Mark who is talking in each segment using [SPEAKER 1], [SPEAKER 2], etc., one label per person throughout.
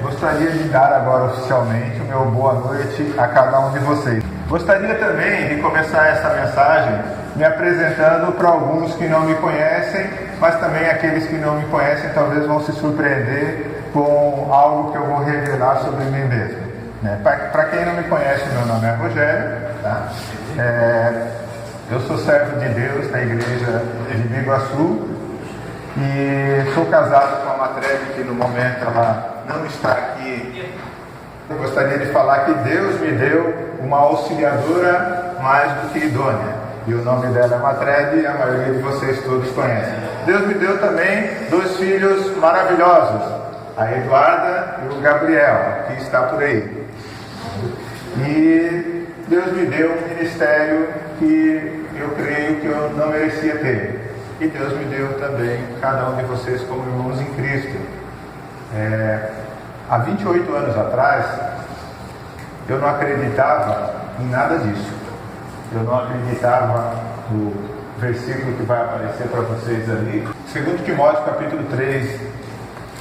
[SPEAKER 1] Gostaria de dar agora oficialmente o meu boa noite a cada um de vocês. Gostaria também de começar essa mensagem me apresentando para alguns que não me conhecem, mas também aqueles que não me conhecem talvez vão se surpreender com algo que eu vou revelar sobre mim mesmo. Para quem não me conhece, meu nome é Rogério, tá? Eu sou servo de Deus da igreja de Biguaçu e sou casado com a Matreve, que no momento ela não está aqui. Eu gostaria de falar que Deus me deu uma auxiliadora mais do que idônea, e o nome dela é Matreve, e a maioria de vocês todos conhecem. Deus me deu também 2 filhos maravilhosos, a Eduarda e o Gabriel, que está por aí. E Deus me deu um ministério que eu creio que eu não merecia ter. E Deus me deu também cada um de vocês como irmãos em Cristo. Há 28 anos atrás, eu não acreditava em nada disso. Eu não acreditava no versículo que vai aparecer para vocês ali. Segundo Timóteo capítulo 3,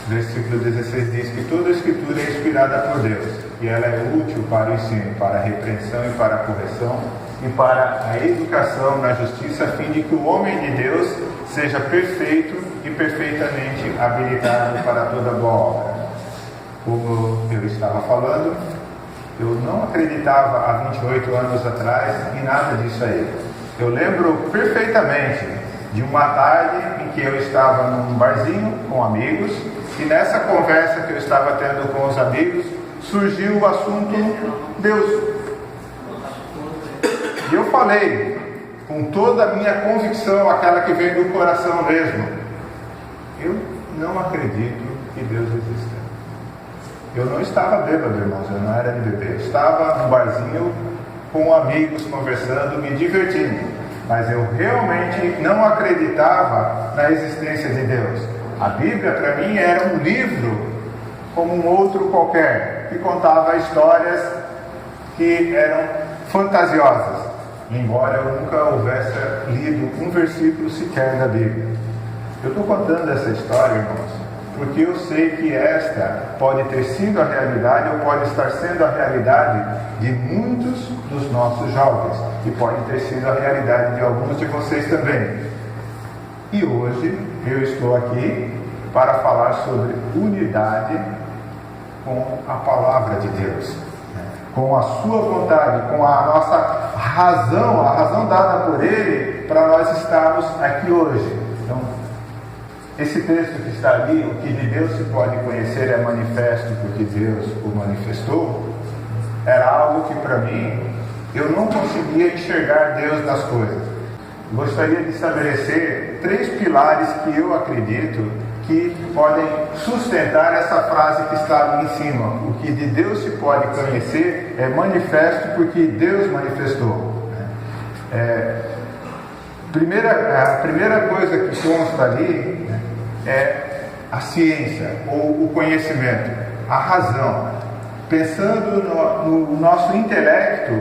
[SPEAKER 1] versículo 16 diz que toda a escritura é inspirada por Deus e ela é útil para o ensino, para a repreensão e para a correção e para a educação na justiça, a fim de que o homem de Deus seja perfeito e perfeitamente habilitado para toda boa obra. Como eu estava falando, eu não acreditava há 28 anos atrás em nada disso aí. Eu lembro perfeitamente de uma tarde em que eu estava num barzinho com amigos, e nessa conversa que eu estava tendo com os amigos, surgiu o assunto Deus. E eu falei, com toda a minha convicção, aquela que vem do coração mesmo, eu não acredito que Deus exista. Eu não estava bêbado, irmãos, eu não era bebê. Eu estava num barzinho com amigos, conversando, me divertindo. Mas eu realmente não acreditava na existência de Deus. A Bíblia, para mim, era um livro como um outro qualquer, que contava histórias que eram fantasiosas, embora eu nunca houvesse lido um versículo sequer da Bíblia. Eu estou contando essa história, irmãos, porque eu sei que esta pode ter sido a realidade ou pode estar sendo a realidade de muitos dos nossos jovens, e pode ter sido a realidade de alguns de vocês também. E hoje eu estou aqui para falar sobre unidade com a palavra de Deus, com a sua vontade, com a nossa razão, a razão dada por Ele para nós estarmos aqui hoje. Então, esse texto que está ali, o que de Deus se pode conhecer é manifesto porque Deus o manifestou, era algo que para mim, eu não conseguia enxergar Deus nas coisas. Gostaria de estabelecer 3 pilares que eu acredito que podem sustentar essa frase que está ali em cima. O que de Deus se pode conhecer é manifesto porque Deus manifestou. A primeira coisa que consta ali é a ciência, ou o conhecimento, a razão. Pensando no nosso intelecto,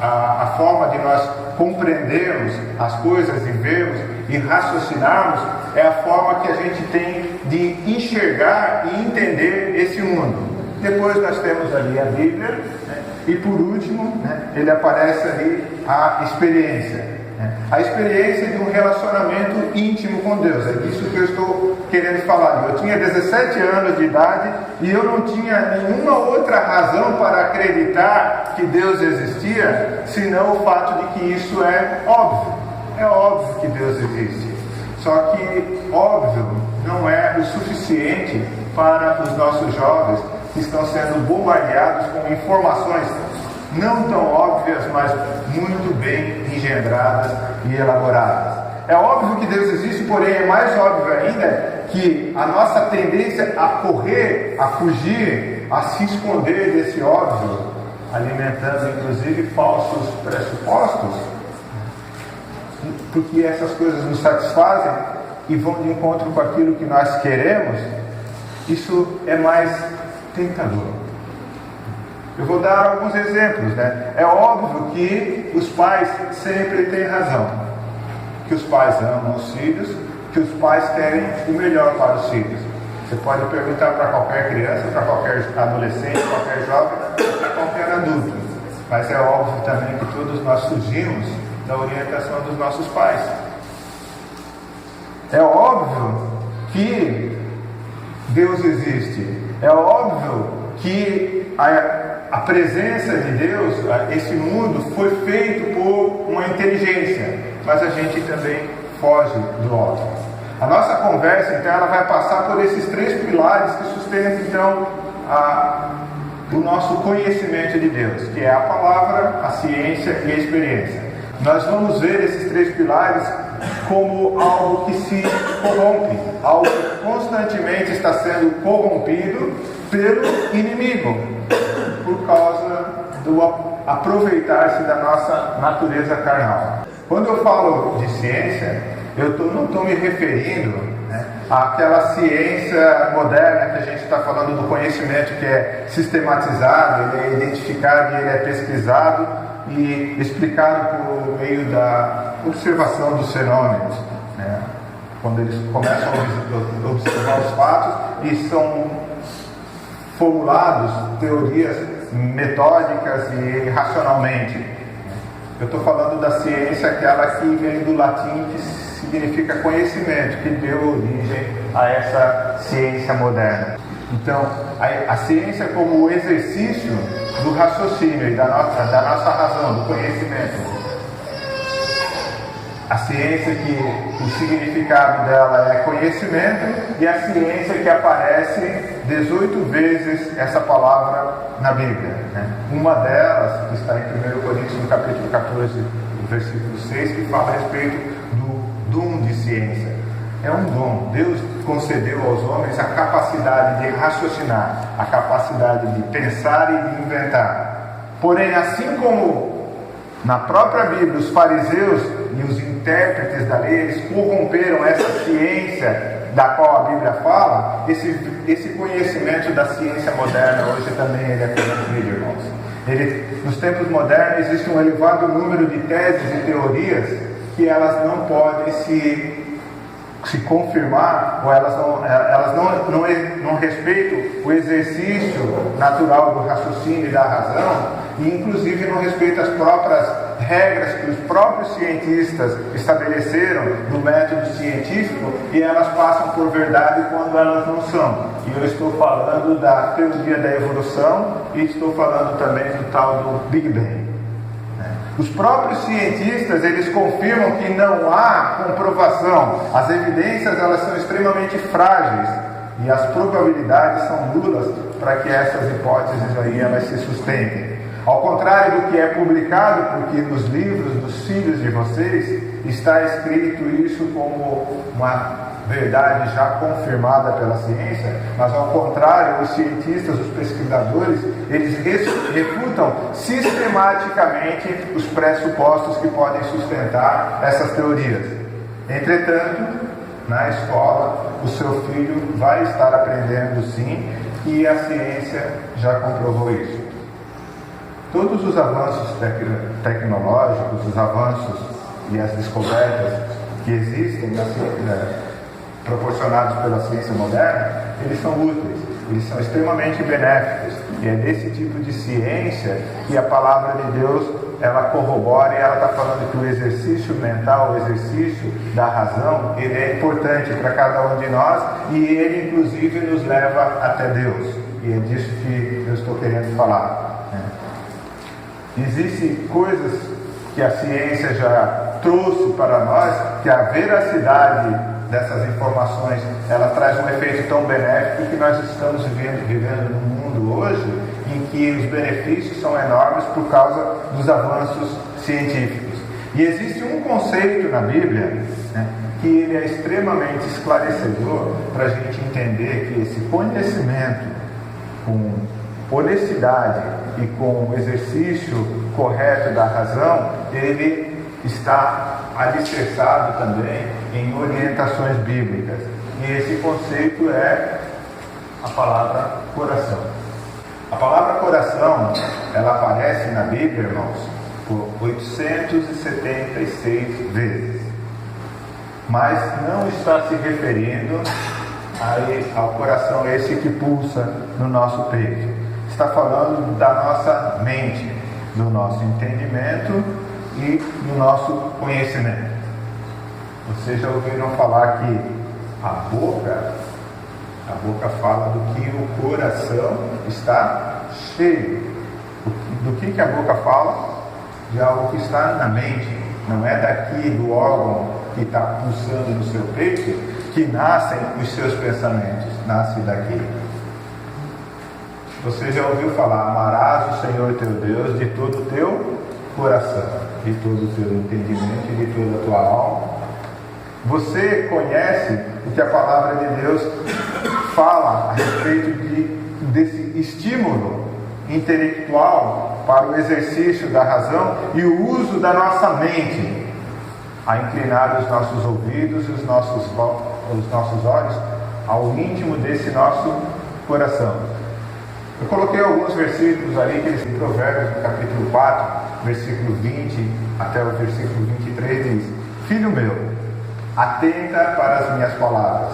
[SPEAKER 1] a forma de nós compreendermos as coisas e vermos e raciocinarmos, é a forma que a gente tem de enxergar e entender esse mundo. Depois nós temos ali a Bíblia, e por último, ele aparece ali a experiência. A experiência de um relacionamento íntimo com Deus. É disso que eu estou querendo falar. Eu tinha 17 anos de idade e eu não tinha nenhuma outra razão para acreditar que Deus existia, senão o fato de que isso é óbvio. É óbvio que Deus existe. Só que óbvio não é o suficiente para os nossos jovens que estão sendo bombardeados com informações não tão óbvias, mas muito bem engendradas e elaboradas. É óbvio que Deus existe, porém é mais óbvio ainda que a nossa tendência a correr, a fugir, a se esconder desse óbvio, alimentando inclusive falsos pressupostos, porque essas coisas nos satisfazem e vão de encontro com aquilo que nós queremos, isso é mais tentador. Eu vou dar alguns exemplos, É óbvio que os pais sempre têm razão, que os pais amam os filhos, que os pais querem o melhor para os filhos. Você pode perguntar para qualquer criança, para qualquer adolescente, qualquer jovem, para qualquer adulto. Mas é óbvio também que todos nós fugimos da orientação dos nossos pais. É óbvio que Deus existe. É óbvio que a presença de Deus, esse mundo, foi feito por uma inteligência. Mas a gente também foge do óbvio. A nossa conversa, então, ela vai passar por esses 3 pilares que sustentam, então, o nosso conhecimento de Deus, que é a palavra, a ciência e a experiência. Nós vamos ver esses 3 pilares como algo que se corrompe, algo que constantemente está sendo corrompido pelo inimigo, por causa do aproveitar-se da nossa natureza carnal. Quando eu falo de ciência, eu não estou me referindo, né, àquela ciência moderna que a gente está falando do conhecimento que é sistematizado, ele é identificado, ele é pesquisado e explicado por meio da observação dos fenômenos, né, quando eles começam a observar os fatos e são formulados teorias metódicas e racionalmente. Eu estou falando da ciência, aquela que vem do latim, que significa conhecimento, que deu origem a essa ciência moderna. Então, a ciência como o exercício do raciocínio e da nossa razão, do conhecimento. A ciência que o significado dela é conhecimento, e a ciência que aparece 18 vezes essa palavra na Bíblia, né? Uma delas, que está em 1 Coríntios, no capítulo 14, versículo 6, que fala a respeito do dom de ciência. É um dom. Deus concedeu aos homens a capacidade de raciocinar, a capacidade de pensar e de inventar. Porém, assim como na própria Bíblia os fariseus e os intérpretes da lei, eles corromperam essa ciência da qual a Bíblia fala, esse conhecimento da ciência moderna hoje também ele é corrompido, irmãos. Nos tempos modernos existe um elevado número de teses e teorias que elas não podem se confirmar, ou elas não respeitam o exercício natural do raciocínio e da razão, e inclusive não respeitam as próprias regras que os próprios cientistas estabeleceram do método científico, e elas passam por verdade quando elas não são. E eu estou falando da teoria da evolução e estou falando também do tal do Big Bang. Os próprios cientistas, eles confirmam que não há comprovação. As evidências, elas são extremamente frágeis e as probabilidades são nulas para que essas hipóteses aí elas se sustentem. Ao contrário do que é publicado, porque nos livros dos filhos de vocês está escrito isso como uma verdade já confirmada pela ciência, mas ao contrário, os cientistas, os pesquisadores, eles refutam sistematicamente os pressupostos que podem sustentar essas teorias. Entretanto, na escola, o seu filho vai estar aprendendo sim, e a ciência já comprovou isso. Todos os avanços tecnológicos, os avanços e as descobertas que existem na ciência, proporcionados pela ciência moderna, eles são úteis, eles são extremamente benéficos, e é desse tipo de ciência que a palavra de Deus ela corrobora, e ela está falando que o exercício mental, o exercício da razão, ele é importante para cada um de nós, e ele inclusive nos leva até Deus, e é disso que eu estou querendo falar, né? Existem coisas que a ciência já trouxe para nós, que a veracidade dessas informações, ela traz um efeito tão benéfico que nós estamos vivendo num mundo hoje em que os benefícios são enormes por causa dos avanços científicos. E existe um conceito na Bíblia, né, que ele é extremamente esclarecedor para a gente entender que esse conhecimento com honestidade e com o exercício correto da razão, ele está alicerçado também em orientações bíblicas. E esse conceito é a palavra coração. A palavra coração, ela aparece na Bíblia, irmãos, por 876 vezes. Mas não está se referindo aí ao coração esse que pulsa no nosso peito. Está falando da nossa mente, do nosso entendimento e do nosso conhecimento. Vocês já ouviram falar que a boca fala do que o coração está cheio. Do que a boca fala? De algo que está na mente. Não é daqui do órgão que está pulsando no seu peito que nascem os seus pensamentos. Nasce daqui. Você já ouviu falar: amarás o Senhor teu Deus de todo o teu coração, de todo o teu entendimento e de toda a tua alma. Você conhece o que a palavra de Deus fala a respeito desse estímulo intelectual para o exercício da razão e o uso da nossa mente a inclinar os nossos ouvidos e os nossos olhos ao íntimo desse nosso coração. Eu coloquei alguns versículos ali, que eles em Provérbios, no capítulo 4, versículo 20 até o versículo 23, diz: Filho meu, atenta para as minhas palavras,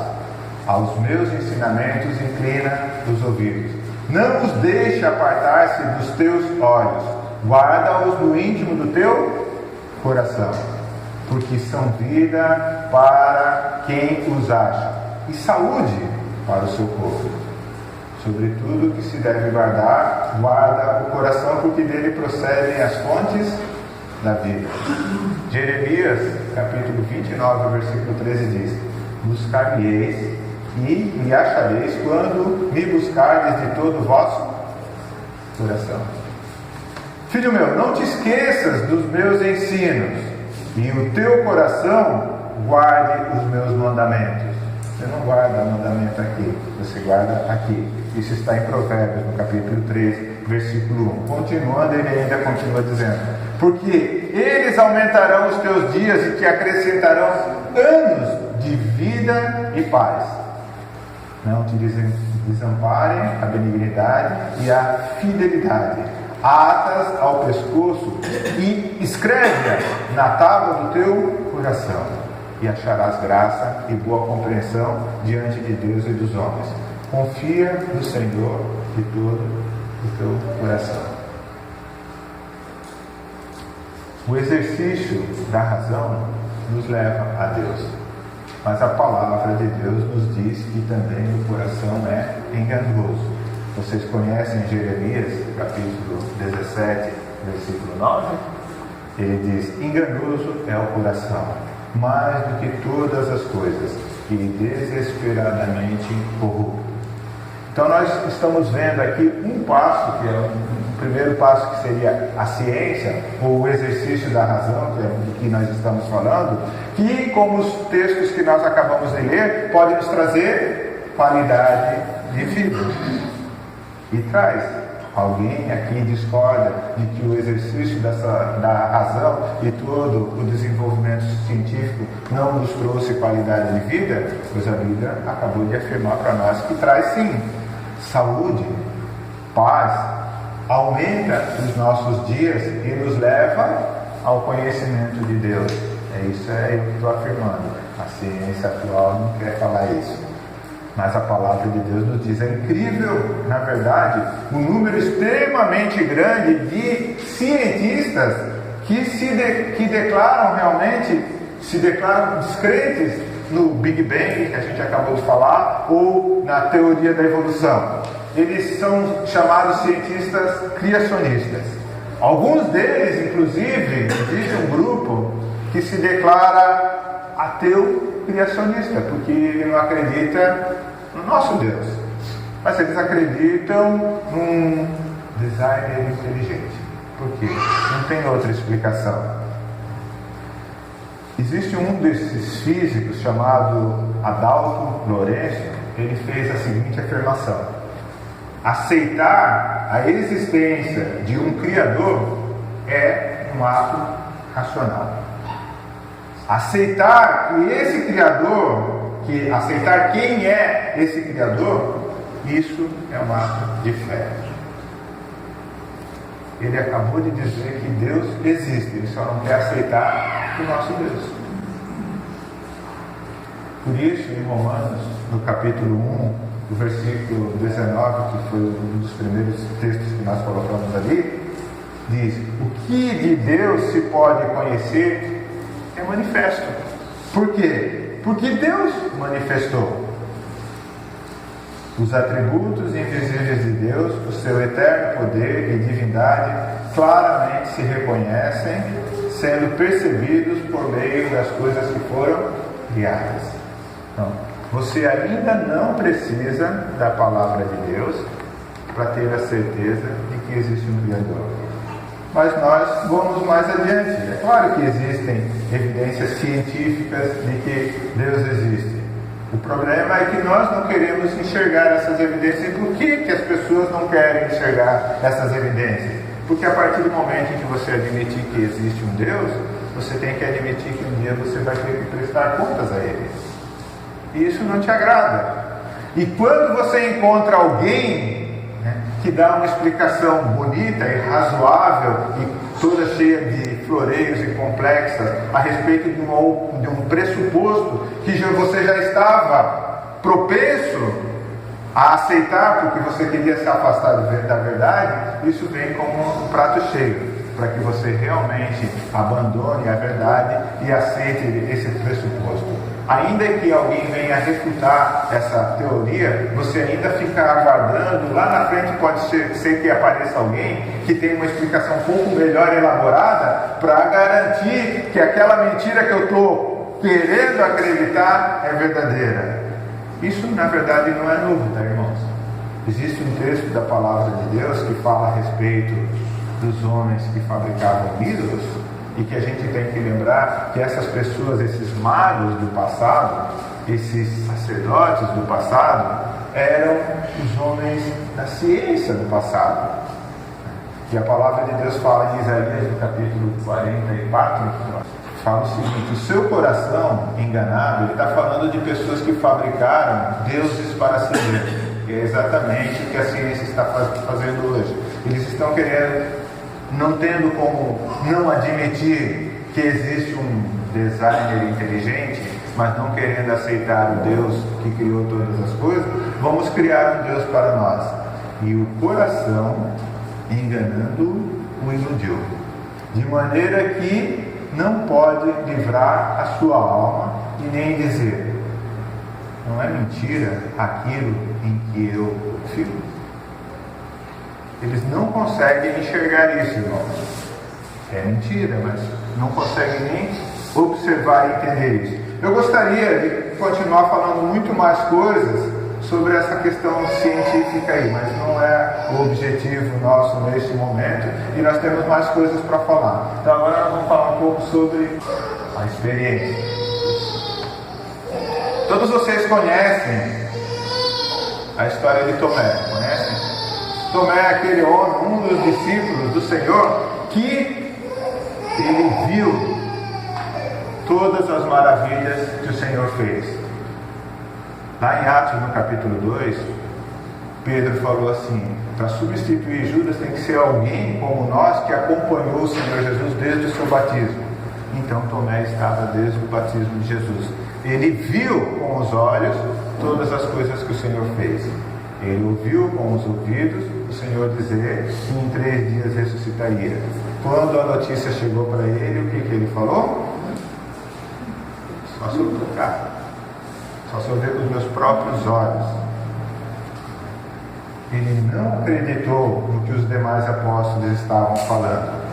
[SPEAKER 1] aos meus ensinamentos inclina os ouvidos. Não os deixe apartar-se dos teus olhos, guarda-os no íntimo do teu coração, porque são vida para quem os acha e saúde para o seu corpo. Sobretudo que se deve guarda o coração, porque dele procedem as fontes da vida. Jeremias, capítulo 29, versículo 13 diz: Buscar-me-eis e me achareis quando me buscardes de todo o vosso coração. Filho meu, não te esqueças dos meus ensinos, e o teu coração guarde os meus mandamentos. Você não guarda o mandamento aqui, você guarda aqui. Isso está em Provérbios, no capítulo 13, versículo 1. Continuando, ele ainda continua dizendo: porque eles aumentarão os teus dias e te acrescentarão anos de vida e paz. Não te desamparem a benignidade e a fidelidade. Atas ao pescoço e escreve-a na tábua do teu coração, e acharás graça e boa compreensão diante de Deus e dos homens. Confia no Senhor de todo o teu coração. O exercício da razão nos leva a Deus, mas a palavra de Deus nos diz que também o coração é enganoso. Vocês conhecem Jeremias, capítulo 17, versículo 9? Ele diz: enganoso é o coração, mais do que todas as coisas, e desesperadamente corrupto. Então nós estamos vendo aqui um passo, que é o primeiro passo, que seria a ciência, ou o exercício da razão, que é do que nós estamos falando, que, como os textos que nós acabamos de ler, pode nos trazer qualidade de vida. E traz. Alguém aqui discorda de que o exercício da razão e todo o desenvolvimento científico não nos trouxe qualidade de vida? Pois a Bíblia acabou de afirmar para nós que traz sim saúde, paz, aumenta os nossos dias e nos leva ao conhecimento de Deus. É isso aí que estou afirmando. A ciência atual não quer falar isso, mas a palavra de Deus nos diz. É incrível, na verdade, um número extremamente grande de cientistas que declaram realmente, se declaram descrentes no Big Bang, que a gente acabou de falar, ou na teoria da evolução. Eles são chamados cientistas criacionistas. Alguns deles, inclusive, existe um grupo que se declara ateu criacionista, porque ele não acredita no nosso Deus, mas eles acreditam num designer inteligente. Por quê? Não tem outra explicação. Existe um desses físicos chamado Adolfo Lourenço. Ele fez a seguinte afirmação: aceitar a existência de um Criador é um ato racional. Aceitar que esse Criador, aceitar quem é esse Criador, isso é um ato de fé. Ele acabou de dizer que Deus existe, ele só não quer aceitar o nosso Deus. Por isso, em Romanos no capítulo 1, do versículo 19, que foi um dos primeiros textos que nós colocamos ali, diz: o que de Deus se pode conhecer é manifesto. Por quê? Porque Deus manifestou. Os atributos invisíveis de Deus, o seu eterno poder e divindade, claramente se reconhecem, sendo percebidos por meio das coisas que foram criadas. Então, você ainda não precisa da palavra de Deus para ter a certeza de que existe um Criador. Mas nós vamos mais adiante. É claro que existem evidências científicas de que Deus existe. O problema é que nós não queremos enxergar essas evidências. E por que as pessoas não querem enxergar essas evidências? Porque a partir do momento em que você admitir que existe um Deus, você tem que admitir que um dia você vai ter que prestar contas a Ele. E isso não te agrada. E quando você encontra alguém, né, que dá uma explicação bonita e razoável e toda cheia de floreios e complexas a respeito de um pressuposto que você já estava propenso a aceitar porque você queria se afastar da verdade, isso vem como um prato cheio para que você realmente abandone a verdade e aceite esse pressuposto. Ainda que alguém venha refutar essa teoria, você ainda fica aguardando, lá na frente pode ser que apareça alguém que tenha uma explicação um pouco melhor elaborada para garantir que aquela mentira que eu estou querendo acreditar é verdadeira. Isso na verdade não é dúvida, irmãos. Existe um texto da palavra de Deus que fala a respeito dos homens que fabricavam ídolos, e que a gente tem que lembrar que essas pessoas, esses magos do passado, esses sacerdotes do passado, eram os homens da ciência do passado. E a palavra de Deus fala em Isaías, no capítulo 44, fala o seguinte: o seu coração enganado, ele está falando de pessoas que fabricaram deuses para si mesmos. E é exatamente o que a ciência está fazendo hoje. Eles estão querendo, não tendo como não admitir que existe um designer inteligente, mas não querendo aceitar o Deus que criou todas as coisas, vamos criar um Deus para nós. E o coração, enganando, o iludiu, de maneira que não pode livrar a sua alma e nem dizer: não é mentira aquilo em que eu confio? Eles não conseguem enxergar isso, irmãos. É mentira, mas não conseguem nem observar e entender isso. Eu gostaria de continuar falando muito mais coisas sobre essa questão científica aí, mas não é o objetivo nosso neste momento, e nós temos mais coisas para falar. Então agora nós vamos falar um pouco sobre a experiência. Todos vocês conhecem a história de Tomé, conhecem? Tomé é aquele homem, um dos discípulos do Senhor, que ele viu todas as maravilhas que o Senhor fez. Lá em Atos, no capítulo 2, Pedro falou assim: para substituir Judas tem que ser alguém como nós que acompanhou o Senhor Jesus desde o seu batismo. Então Tomé estava desde o batismo de Jesus. Ele viu com os olhos todas as coisas que o Senhor fez. Ele ouviu com os ouvidos o Senhor dizer que em 3 dias ressuscitaria. Quando a notícia chegou para ele, o que ele falou? Só se eu tocar, só se eu ver com os meus próprios olhos. Ele não acreditou no que os demais apóstolos estavam falando.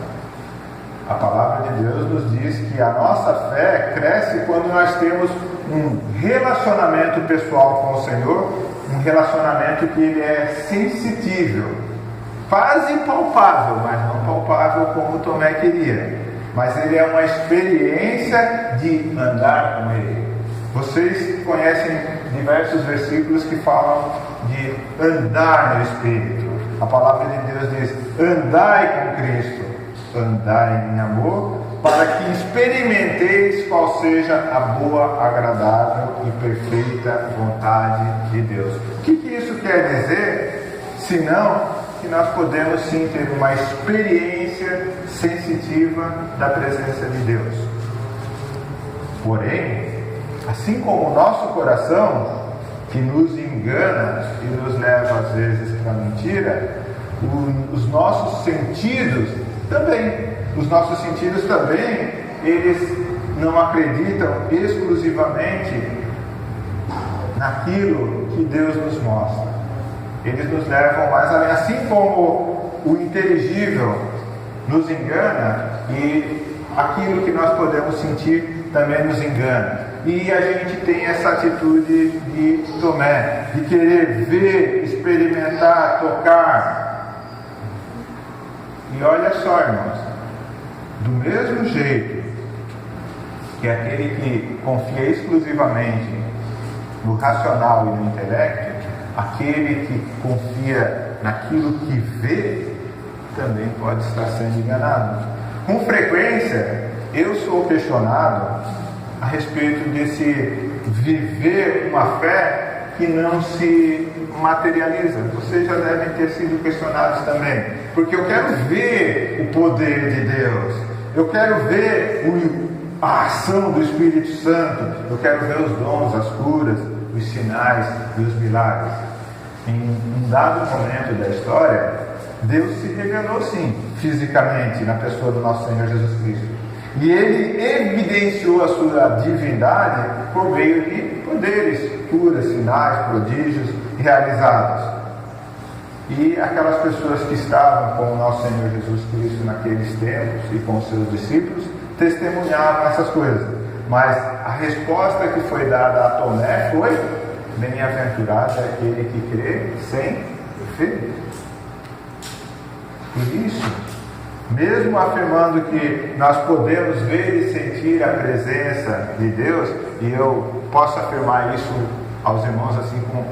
[SPEAKER 1] A palavra de Deus nos diz que a nossa fé cresce quando nós temos um relacionamento pessoal com o Senhor, um relacionamento que ele é sensitível, quase palpável, mas não palpável como Tomé queria. Mas ele é uma experiência de andar com ele. Vocês conhecem diversos versículos que falam de andar no Espírito. A palavra de Deus diz: andai com Cristo, andai em amor, para que experimenteis qual seja a boa, agradável e perfeita vontade de Deus. O que isso quer dizer? Senão que nós podemos sim ter uma experiência sensitiva da presença de Deus. Porém, assim como o nosso coração que nos engana e nos leva às vezes para a mentira, os nossos sentidos também. Os nossos sentidos também, eles não acreditam exclusivamente naquilo que Deus nos mostra. Eles nos levam mais além. Assim como o inteligível nos engana, e aquilo que nós podemos sentir também nos engana. E a gente tem essa atitude de Tomé, de querer ver, experimentar, tocar. E olha só, irmãos, do mesmo jeito que aquele que confia exclusivamente no racional e no intelecto, aquele que confia naquilo que vê, também pode estar sendo enganado. Com frequência, eu sou questionado a respeito desse viver uma fé que não se materializa. Vocês já devem ter sido questionados também, porque eu quero ver o poder de Deus, eu quero ver a ação do Espírito Santo, eu quero ver os dons, as curas, os sinais e os milagres. Em um dado momento da história, Deus se revelou sim, fisicamente, na pessoa do nosso Senhor Jesus Cristo. E Ele evidenciou a sua divindade por meio de poderes, curas, sinais, prodígios realizados. E aquelas pessoas que estavam com o nosso Senhor Jesus Cristo naqueles tempos e com os seus discípulos, testemunhavam essas coisas. Mas a resposta que foi dada a Tomé foi: bem-aventurado é aquele que crê sem fé. Por isso, mesmo afirmando que nós podemos ver e sentir a presença de Deus, e eu posso afirmar isso aos irmãos assim com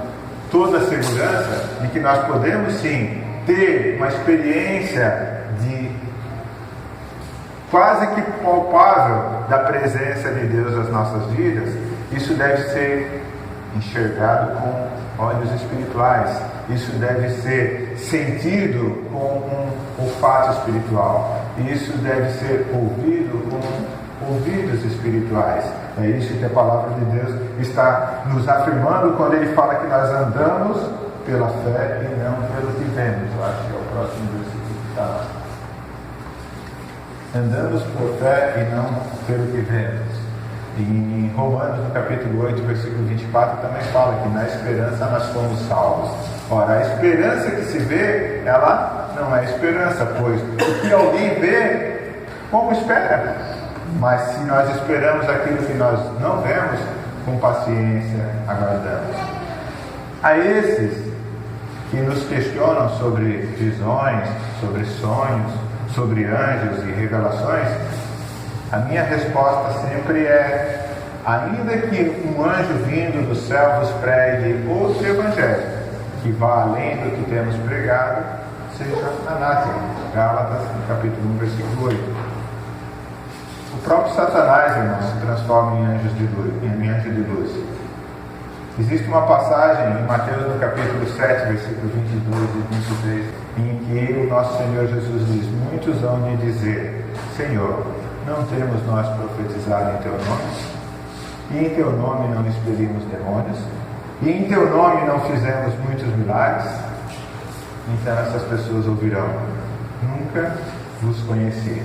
[SPEAKER 1] toda a segurança, de que nós podemos sim ter uma experiência de quase que palpável da presença de Deus nas nossas vidas. Isso deve ser enxergado com olhos espirituais, isso deve ser sentido com um olfato espiritual, isso deve ser ouvido com ouvidos espirituais. É isso que a palavra de Deus está nos afirmando quando Ele fala que nós andamos pela fé e não pelo que vemos. Eu acho que é o próximo versículo que está lá. Andamos por fé e não pelo que vemos. Em Romanos, no capítulo 8, versículo 24, também fala que na esperança nós fomos salvos. Ora, a esperança que se vê, ela não é esperança, pois o que alguém vê, como espera? Mas se nós esperamos aquilo que nós não vemos, com paciência aguardamos. A esses que nos questionam sobre visões, sobre sonhos, sobre anjos e revelações, a minha resposta sempre é: ainda que um anjo vindo do céu vos pregue outro evangelho, que vá além do que temos pregado, seja anátema. Gálatas, no capítulo 1, versículo 8. O próprio Satanás, irmãos, se transforma em anjo de luz. Existe uma passagem em Mateus, no capítulo 7, versículos 22 e 23, em que o nosso Senhor Jesus diz: muitos hão de dizer: Senhor, não temos nós profetizado em Teu nome? E em Teu nome não expelimos demônios? E em Teu nome não fizemos muitos milagres? Então essas pessoas ouvirão: nunca vos conheci.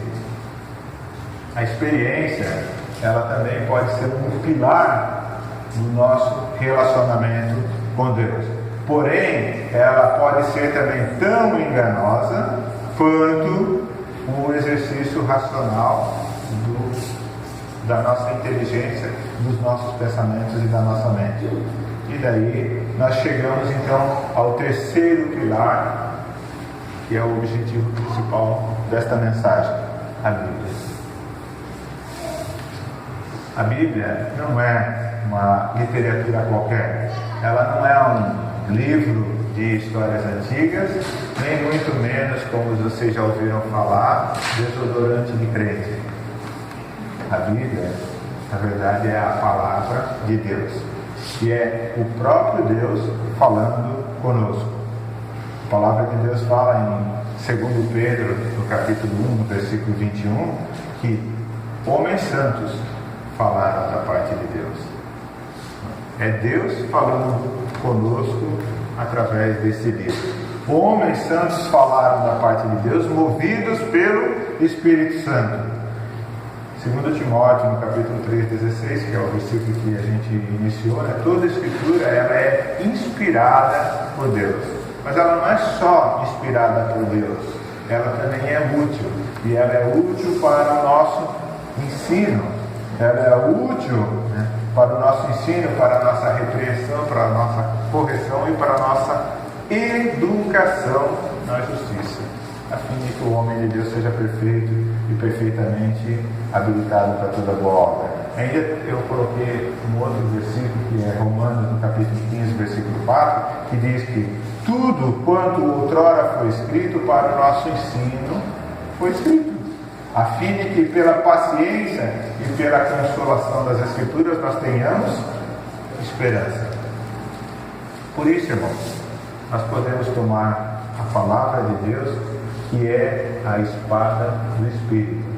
[SPEAKER 1] A experiência, ela também pode ser um pilar do nosso relacionamento com Deus. Porém, ela pode ser também tão enganosa quanto o exercício racional da nossa inteligência, dos nossos pensamentos e da nossa mente. E daí nós chegamos então ao terceiro pilar, que é o objetivo principal desta mensagem: a Bíblia. A Bíblia não é uma literatura qualquer, ela não é um livro de histórias antigas, nem muito menos, como vocês já ouviram falar, desodorante de crente. A Bíblia, na verdade, é a palavra de Deus, que é o próprio Deus falando conosco. A palavra de Deus fala em 2 Pedro, no capítulo 1, no versículo 21, que homens santos falaram da parte de Deus. É Deus falando conosco através desse livro. Homens santos falaram da parte de Deus, movidos pelo Espírito Santo. 2 Timóteo, no capítulo 3:16, que é o versículo que a gente iniciou, né? Toda a Escritura ela é inspirada por Deus. Mas ela não é só inspirada por Deus, ela também é útil. E ela é útil para o nosso ensino. Ela é útil, né, para o nosso ensino, para a nossa repreensão, para a nossa correção e para a nossa educação na justiça, a fim de que o homem de Deus seja perfeito e perfeitamente habilitado para toda boa obra. Ainda eu coloquei um outro versículo, que é Romanos, no capítulo 15, versículo 4, que diz que tudo quanto outrora foi escrito para o nosso ensino, foi escrito, a fim de que pela paciência e pela consolação das Escrituras nós tenhamos esperança. Por isso, irmãos, nós podemos tomar a palavra de Deus, que é a espada do Espírito.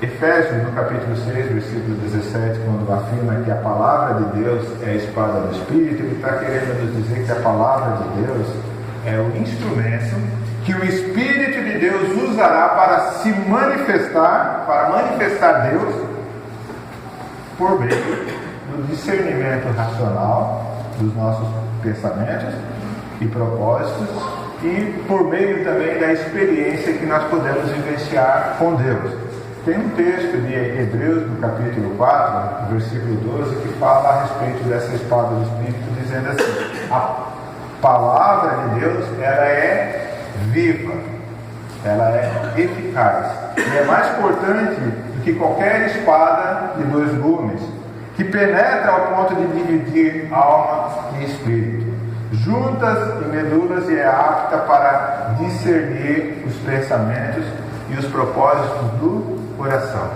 [SPEAKER 1] Efésios, no capítulo 6, versículo 17, quando afirma que a palavra de Deus é a espada do Espírito, ele está querendo nos dizer que a palavra de Deus é o instrumento que o Espírito de Deus usará para se manifestar, para manifestar Deus, por meio do discernimento racional dos nossos pensamentos e propósitos e por meio também da experiência que nós podemos vivenciar com Deus. Tem um texto de Hebreus, no capítulo 4, versículo 12, que fala a respeito dessa espada do Espírito, dizendo assim: a palavra de Deus, ela é viva, ela é eficaz e é mais cortante do que qualquer espada de 2 gumes, que penetra ao ponto de dividir alma e espírito, juntas e medulas, e é apta para discernir os pensamentos e os propósitos do coração.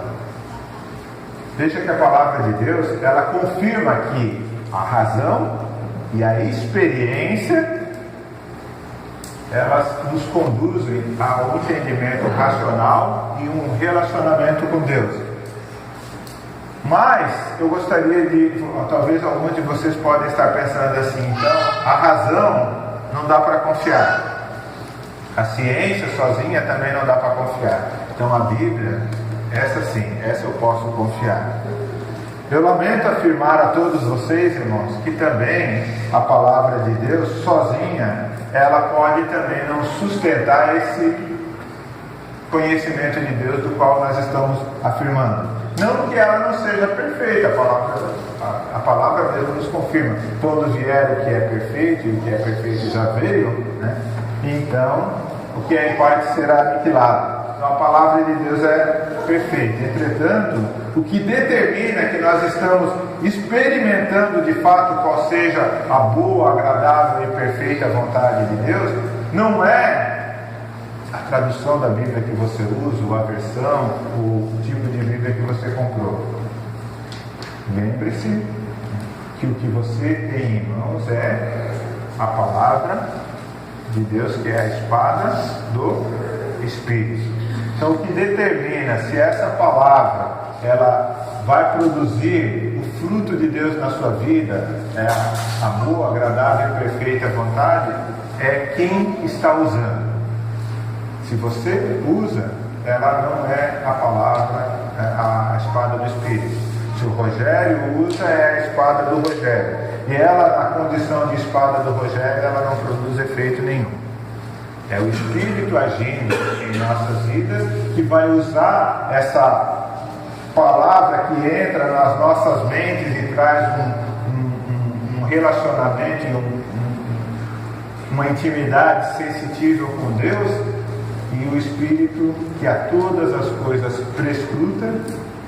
[SPEAKER 1] Veja que a palavra de Deus, ela confirma que a razão e a experiência, elas nos conduzem ao entendimento racional e um relacionamento com Deus. Mas eu gostaria de, talvez alguns de vocês podem estar pensando assim, então a razão não dá para confiar, a ciência sozinha também não dá para confiar, então a Bíblia, essa sim, essa eu posso confiar. Eu lamento afirmar a todos vocês, irmãos, que também a palavra de Deus sozinha, ela pode também não sustentar esse conhecimento de Deus do qual nós estamos afirmando. Não que ela não seja perfeita, a palavra mesmo nos confirma. Quando vier o que é perfeito, e o que é perfeito já veio, né? Então o que é em parte será aniquilado. Então a palavra de Deus é perfeita. Entretanto, o que determina que nós estamos experimentando de fato qual seja a boa, agradável e perfeita vontade de Deus, não é a tradução da Bíblia que você usa, a versão, o tipo de Bíblia que você comprou. Lembre-se que o que você tem em mãos é a palavra de Deus, que é a espada do Espírito. Então o que determina se essa palavra ela vai produzir o fruto de Deus na sua vida, a boa, agradável e perfeita vontade, é quem está usando. Se você usa, ela não é a palavra, a espada do Espírito. Se o Rogério usa, é a espada do Rogério. E ela, na condição de espada do Rogério, ela não produz efeito nenhum. É o Espírito agindo em nossas vidas que vai usar essa palavra que entra nas nossas mentes e traz um relacionamento, uma intimidade sensitível com Deus. E o Espírito que a todas as coisas prescruta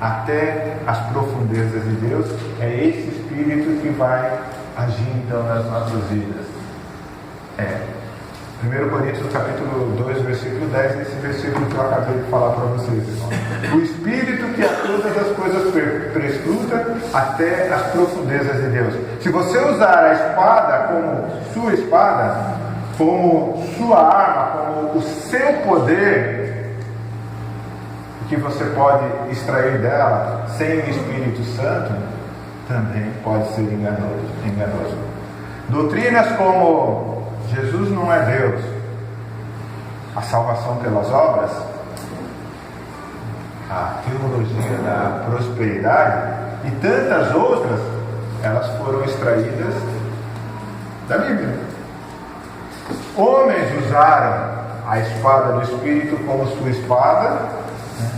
[SPEAKER 1] até as profundezas de Deus, é esse Espírito que vai agir então nas nossas vidas. 1 Coríntios capítulo 2, versículo 10, esse versículo que eu acabei de falar para vocês, irmãos. O Espírito que a todas as coisas prescruta até as profundezas de Deus. Se você usar a espada como sua espada, como sua arma, como o seu poder, o que você pode extrair dela sem o Espírito Santo, também pode ser enganoso. Doutrinas como Jesus não é Deus, a salvação pelas obras, a teologia da prosperidade e tantas outras, elas foram extraídas da Bíblia. Homens usaram a espada do Espírito como sua espada, né,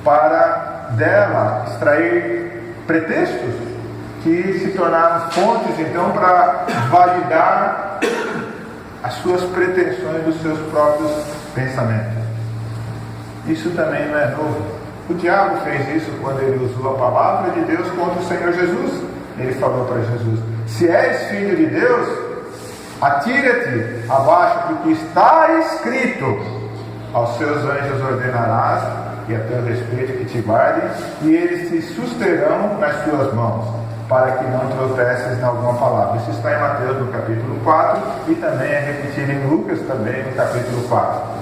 [SPEAKER 1] para dela extrair pretextos que se tornaram fontes então para validar as suas pretensões dos seus próprios pensamentos. Isso também não é novo. O diabo fez isso quando ele usou a palavra de Deus contra o Senhor Jesus. Ele falou para Jesus: se és filho de Deus, atira-te abaixo, porque está escrito: aos seus anjos ordenarás, e a teu respeito que te guardem, e eles te susterão nas tuas mãos, para que não tropeces em alguma palavra. Isso está em Mateus no capítulo 4 e também é repetido em Lucas também no capítulo 4.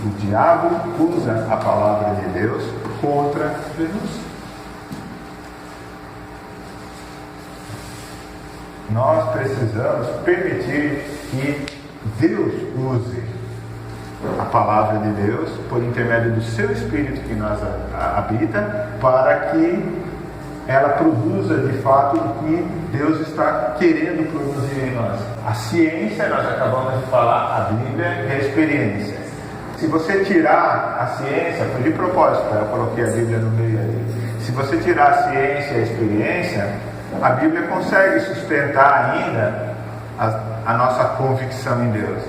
[SPEAKER 1] O diabo usa a palavra de Deus contra Jesus. Nós precisamos permitir que Deus use a palavra de Deus por intermédio do seu Espírito que nós habita, para que ela produza de fato o que Deus está querendo produzir em nós. A ciência, nós acabamos de falar, a Bíblia e a experiência. Se você tirar a ciência, foi de propósito, eu coloquei a Bíblia no meio ali. Se você tirar a ciência e a experiência, a Bíblia consegue sustentar ainda a nossa convicção em Deus.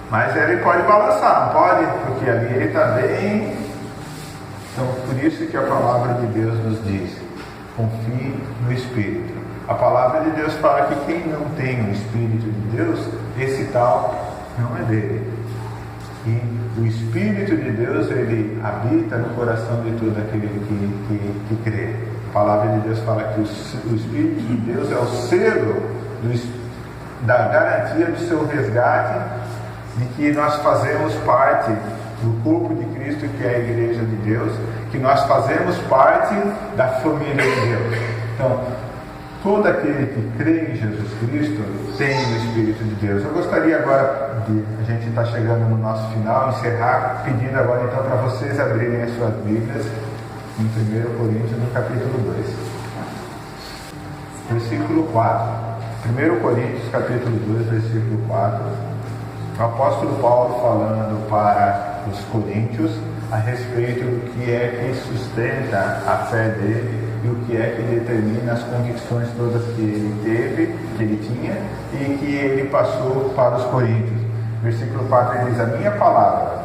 [SPEAKER 1] Mas ele pode balançar, não pode? Porque ali ele está bem. Então, por isso que a palavra de Deus nos diz: confie no Espírito. A palavra de Deus fala que quem não tem o Espírito de Deus, esse tal não é dele. E o Espírito de Deus, ele habita no coração de todo aquele que crê. A palavra de Deus fala que o Espírito de Deus é o selo da garantia do seu resgate, de que nós fazemos parte do corpo de Cristo, que é a Igreja de Deus, que nós fazemos parte da família de Deus. Então, todo aquele que crê em Jesus Cristo tem o Espírito de Deus. Eu gostaria agora a gente está chegando no nosso final, encerrar, pedindo agora então para vocês abrirem as suas Bíblias em 1 Coríntios, no capítulo 2, versículo 4. 1 Coríntios, capítulo 2, versículo 4. O apóstolo Paulo falando para os coríntios a respeito do que é que sustenta a fé dele e o que é que determina as convicções todas que ele teve, que ele tinha e que ele passou para os coríntios. Versículo 4 ele diz: a minha palavra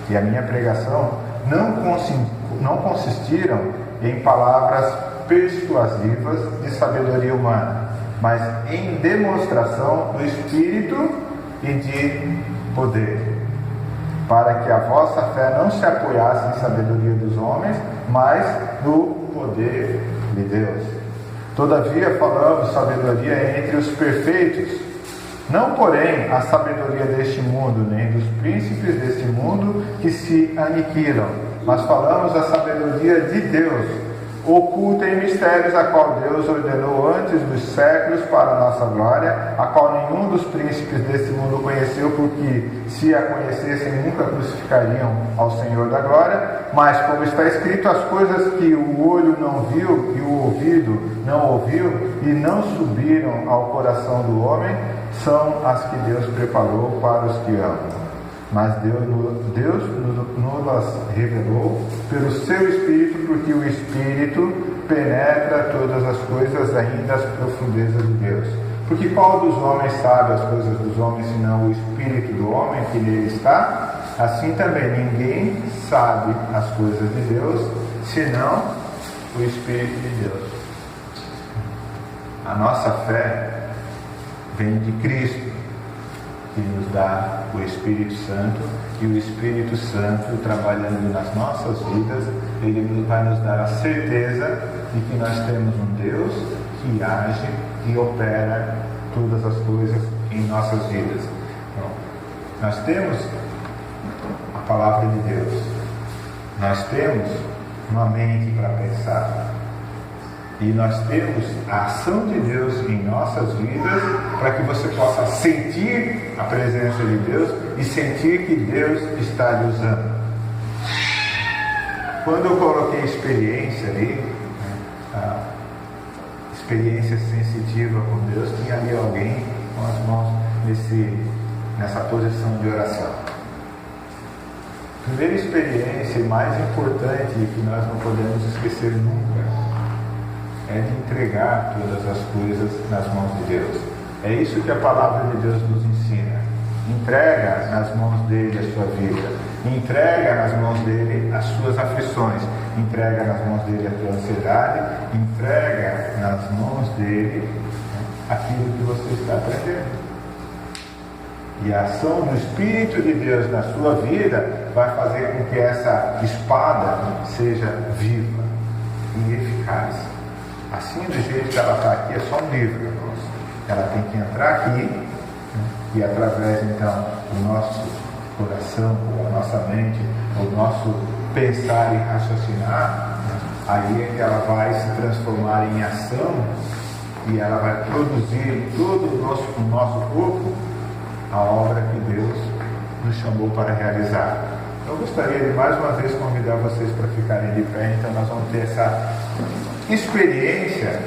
[SPEAKER 1] e a minha pregação não consistiram em palavras persuasivas de sabedoria humana, mas em demonstração do Espírito e de poder, para que a vossa fé não se apoiasse em sabedoria dos homens, mas no poder de Deus. Todavia falamos sabedoria entre os perfeitos, não porém a sabedoria deste mundo, nem dos príncipes deste mundo que se aniquilam, mas falamos a sabedoria de Deus, oculta em mistérios, a qual Deus ordenou antes dos séculos para a nossa glória, a qual nenhum dos príncipes deste mundo conheceu, porque se a conhecessem nunca crucificariam ao Senhor da glória. Mas como está escrito, as coisas que o olho não viu e o ouvido não ouviu e não subiram ao coração do homem, são as que Deus preparou para os que amam. Mas Deus nos revelou pelo seu Espírito, porque o Espírito penetra todas as coisas, ainda as profundezas de Deus. Porque qual dos homens sabe as coisas dos homens, senão o Espírito do homem que nele está? Assim também ninguém sabe as coisas de Deus, senão o Espírito de Deus. A nossa fé vem de Cristo, que nos dá o Espírito Santo, e o Espírito Santo trabalhando nas nossas vidas, ele vai nos dar a certeza de que nós temos um Deus que age e opera todas as coisas em nossas vidas. Então, nós temos a palavra de Deus, nós temos uma mente para pensar, E nós temos a ação de Deus em nossas vidas para que você possa sentir a presença de Deus e sentir que Deus está lhe usando. Quando eu coloquei experiência ali, a experiência sensitiva com Deus, tinha ali alguém com as mãos nessa posição de oração. Primeira experiência e mais importante que nós não podemos esquecer nunca é de entregar todas as coisas nas mãos de Deus. É isso que a palavra de Deus nos ensina. Entrega nas mãos dele a sua vida. Entrega nas mãos dele as suas aflições. Entrega nas mãos dele a tua ansiedade. Entrega nas mãos dele aquilo que você está aprendendo. E a ação do Espírito de Deus na sua vida vai fazer com que essa espada seja viva e eficaz. Assim, do jeito que ela está aqui, é só um livro, irmãos. Ela tem que entrar aqui, e através, então, do nosso coração, ou a nossa mente, o nosso pensar e raciocinar, aí é que ela vai se transformar em ação, e ela vai produzir em todo o nosso corpo a obra que Deus nos chamou para realizar. Eu gostaria de mais uma vez convidar vocês para ficarem de pé, então nós vamos ter essa experiência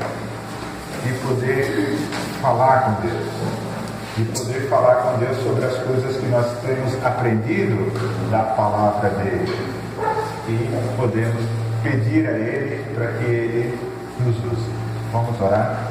[SPEAKER 1] de poder falar com Deus, de poder falar com Deus sobre as coisas que nós temos aprendido da palavra dele, e podemos pedir a Ele para que Ele nos use. Vamos orar?